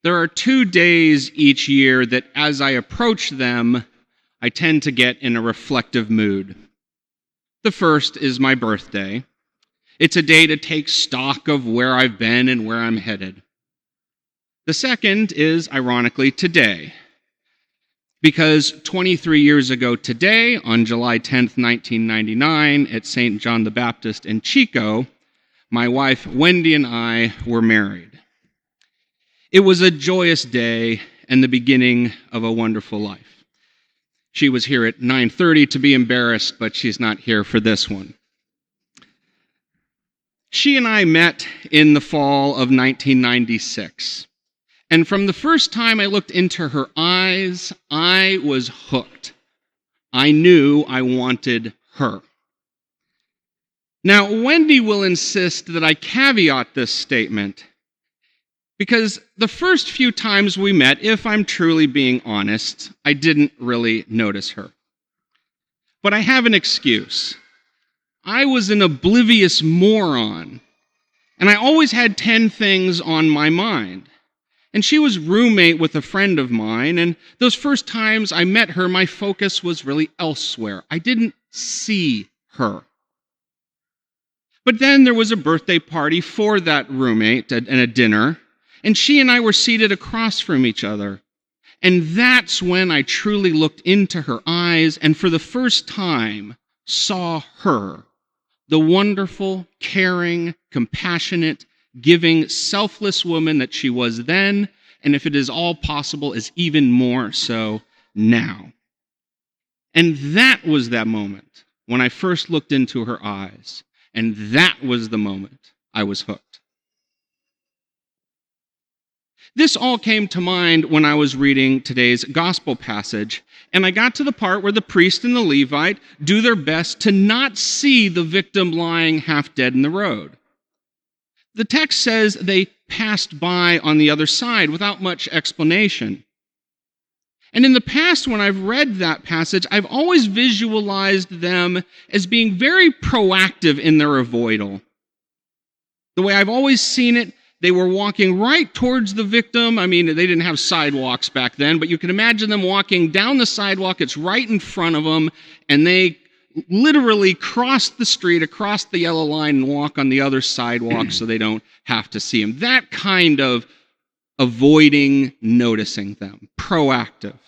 There are 2 days each year that as I approach them, I tend to get in a reflective mood. The first is my birthday. It's a day to take stock of where I've been and where I'm headed. The second is, ironically, today. Because 23 years ago today, on July 10th, 1999, at St. John the Baptist in Chico, my wife Wendy and I were married. It was a joyous day and the beginning of a wonderful life. She was here at 9:30 to be embarrassed, but she's not here for this one. She and I met in the fall of 1996. And from the first time I looked into her eyes, I was hooked. I knew I wanted her. Now, Wendy will insist that I caveat this statement because the first few times we met, if I'm truly being honest, I didn't really notice her. But I have an excuse. I was an oblivious moron, and I always had 10 things on my mind. And she was roommate with a friend of mine, and those first times I met her, my focus was really elsewhere. I didn't see her. But then there was a birthday party for that roommate and a dinner, and she and I were seated across from each other. And that's when I truly looked into her eyes and for the first time saw her, the wonderful, caring, compassionate, giving, selfless woman that she was then, and if it is all possible, is even more so now. And that was that moment when I first looked into her eyes, and that was the moment I was hooked. This all came to mind when I was reading today's gospel passage, and I got to the part where the priest and the Levite do their best to not see the victim lying half dead in the road. The text says they passed by on the other side without much explanation. And in the past, when I've read that passage, I've always visualized them as being very proactive in their avoidal. The way I've always seen it, they were walking right towards the victim. I mean, they didn't have sidewalks back then, but you can imagine them walking down the sidewalk. It's right in front of them, and they literally cross the street, across the yellow line, and walk on the other sidewalk so they don't have to see him. That kind of avoiding noticing them, proactive.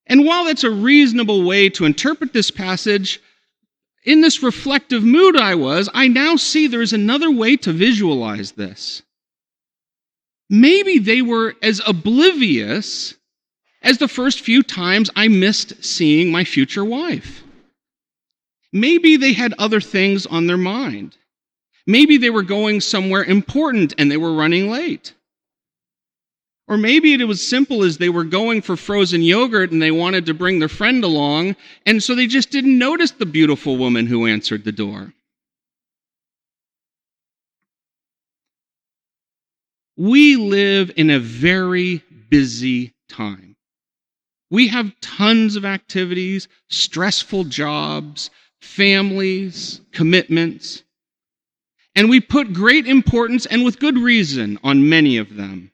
And while that's a reasonable way to interpret this passage, in this reflective mood I now see there's another way to visualize this. Maybe they were as oblivious as the first few times I missed seeing my future wife. Maybe they had other things on their mind. Maybe they were going somewhere important and they were running late. Or maybe it was simple as they were going for frozen yogurt and they wanted to bring their friend along, and so they just didn't notice the beautiful woman who answered the door. We live in a very busy time. We have tons of activities, stressful jobs, families, commitments, and we put great importance, and with good reason, on many of them.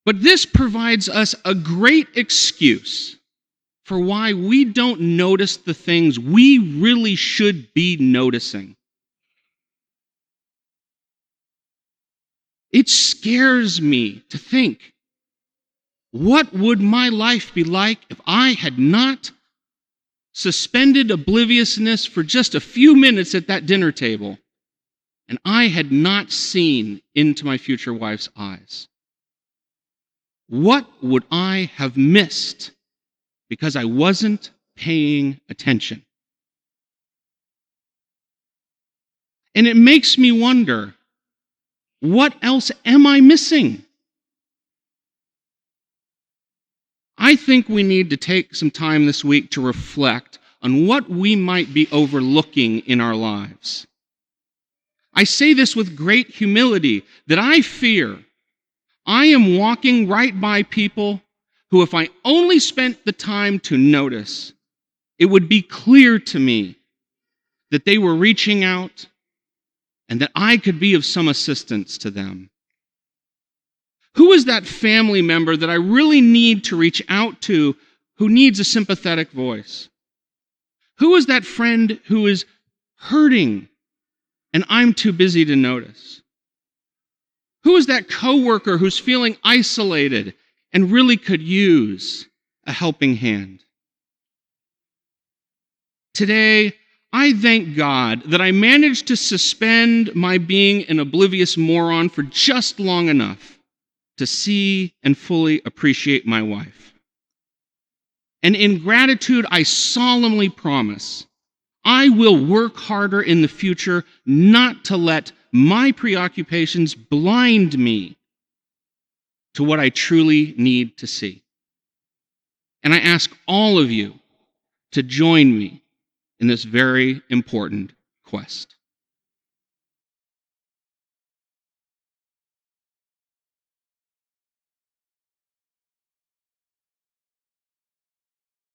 But this provides us a great excuse for why we don't notice the things we really should be noticing. It scares me to think, what would my life be like if I had not suspended obliviousness for just a few minutes at that dinner table and I had not seen into my future wife's eyes? What would I have missed because I wasn't paying attention? And it makes me wonder, what else am I missing? I think we need to take some time this week to reflect on what we might be overlooking in our lives. I say this with great humility, that I fear I am walking right by people who, if I only spent the time to notice, it would be clear to me that they were reaching out and that I could be of some assistance to them. Who is that family member that I really need to reach out to who needs a sympathetic voice? Who is that friend who is hurting and I'm too busy to notice? Who is that coworker who's feeling isolated and really could use a helping hand? Today, I thank God that I managed to suspend my being an oblivious moron for just long enough to see and fully appreciate my wife. And in gratitude, I solemnly promise I will work harder in the future not to let my preoccupations blind me to what I truly need to see. And I ask all of you to join me in this very important quest.